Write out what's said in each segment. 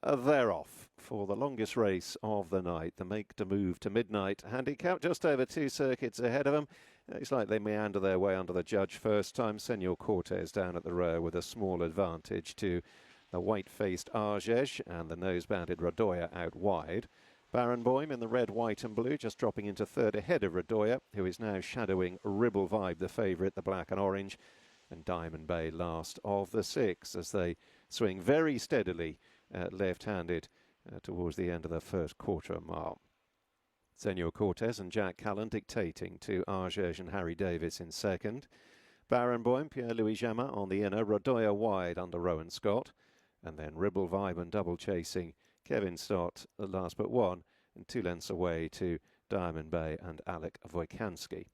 They're off for the longest race of the night, the Make to Move to Midnight handicap, just over 2 circuits ahead of them. Looks like they meander their way under the judge first time. Senor Cortez down at the row with a small advantage to the white-faced Argège and the nose-banded Radoya out wide. Barenboim in the red, white and blue, just dropping into third ahead of Radoya, who is now shadowing Ribble Vibe, the favourite, the black and orange, and Diamond Bay last of the 6 as they swing very steadily left-handed towards the end of the first quarter mile. Senor Cortez and Jack Callan dictating to Argège and Harry Davis in second. Barenboim, Pierre-Louis Jamin on the inner, Radoya wide under Rowan Scott, and then Ribble Vibe and double chasing Kevin Stott, the last but one, and 2 lengths away to Diamond Bay and Alec Wojkanski.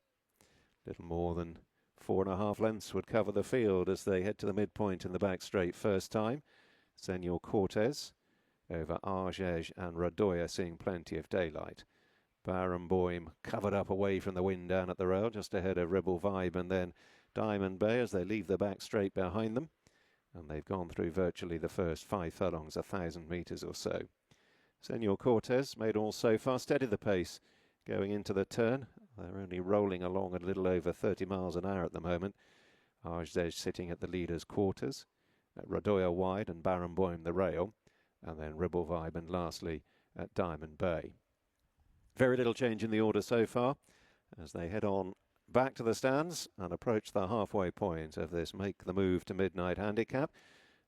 Little more than 4.5 lengths would cover the field as they head to the midpoint in the back straight first time. Senor Cortez over Argège and Radoya seeing plenty of daylight. Barenboim covered up away from the wind down at the rail just ahead of Ribble Vibe and then Diamond Bay as they leave the back straight behind them. And they've gone through virtually the first 5 furlongs, 1,000 metres or so. Senor Cortez made all so far, steady the pace going into the turn. They're only rolling along at a little over 30 miles an hour at the moment. Argège sitting at the leader's quarters. Radoya wide and Barenboim the rail, and then Ribble Vibe and lastly at Diamond Bay. Very little change in the order so far as they head on back to the stands and approach the halfway point of this Make the Move to Midnight handicap,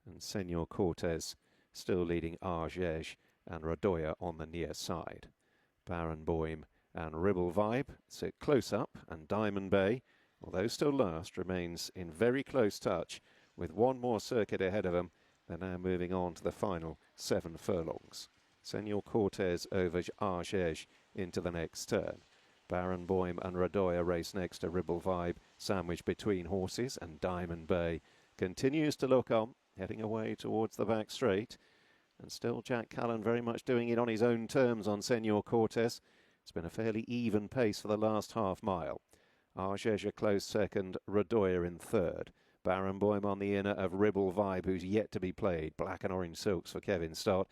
and Senor Cortez still leading Argège and Radoya on the near side. Barenboim and Ribble Vibe sit close up, and Diamond Bay, although still last, remains in very close touch with one more circuit ahead of them. They're now moving on to the final 7 furlongs. Senor Cortez over Argège into the next turn. Barenboim and Radoya race next to Ribble Vibe, sandwiched between horses, and Diamond Bay continues to look on, heading away towards the back straight. And still Jack Callan very much doing it on his own terms on Senor Cortez. It's been a fairly even pace for the last half mile. Argège a close second, Radoya in third. Barenboim on the inner of Ribble Vibe, who's yet to be played. Black and orange silks for Kevin Stott.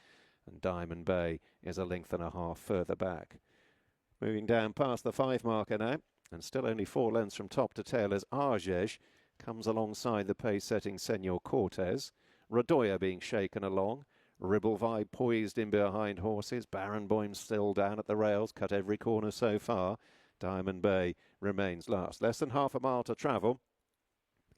And Diamond Bay is a length and a half further back. Moving down past the 5 marker now, and still only 4 lengths from top to tail as Argège comes alongside the pace-setting Senor Cortez. Radoya being shaken along. Ribble Vibe poised in behind horses. Barenboim still down at the rails, cut every corner so far. Diamond Bay remains last. Less than half a mile to travel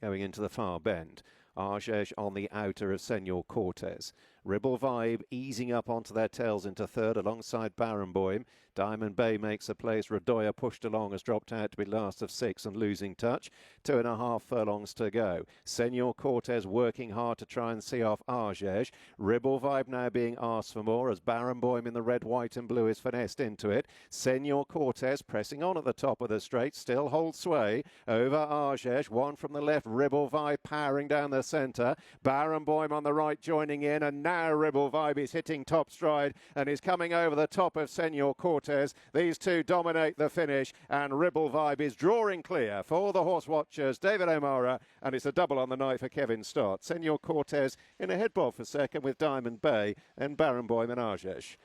going into the far bend. Argège on the outer of Senor Cortez. Ribble Vibe easing up onto their tails into third alongside Barenboim. Diamond Bay makes a place. Radoya pushed along, has dropped out to be last of 6 and losing touch. 2.5 furlongs to go. Senor Cortez working hard to try and see off Argège. Ribble Vibe now being asked for more as Barenboim in the red, white and blue is finessed into it. Senor Cortez pressing on at the top of the straight, still holds sway over Argège. One from the left, Ribble Vibe powering down the centre. Barenboim on the right joining in, and now Ribble Vibe is hitting top stride and is coming over the top of Senor Cortez. These two dominate the finish, and Ribble Vibe is drawing clear for the horse watchers. David O'Mara, and it's a double on the night for Kevin Stott. Senor Cortez in a head bob for second with Diamond Bay and Barenboim and Argège.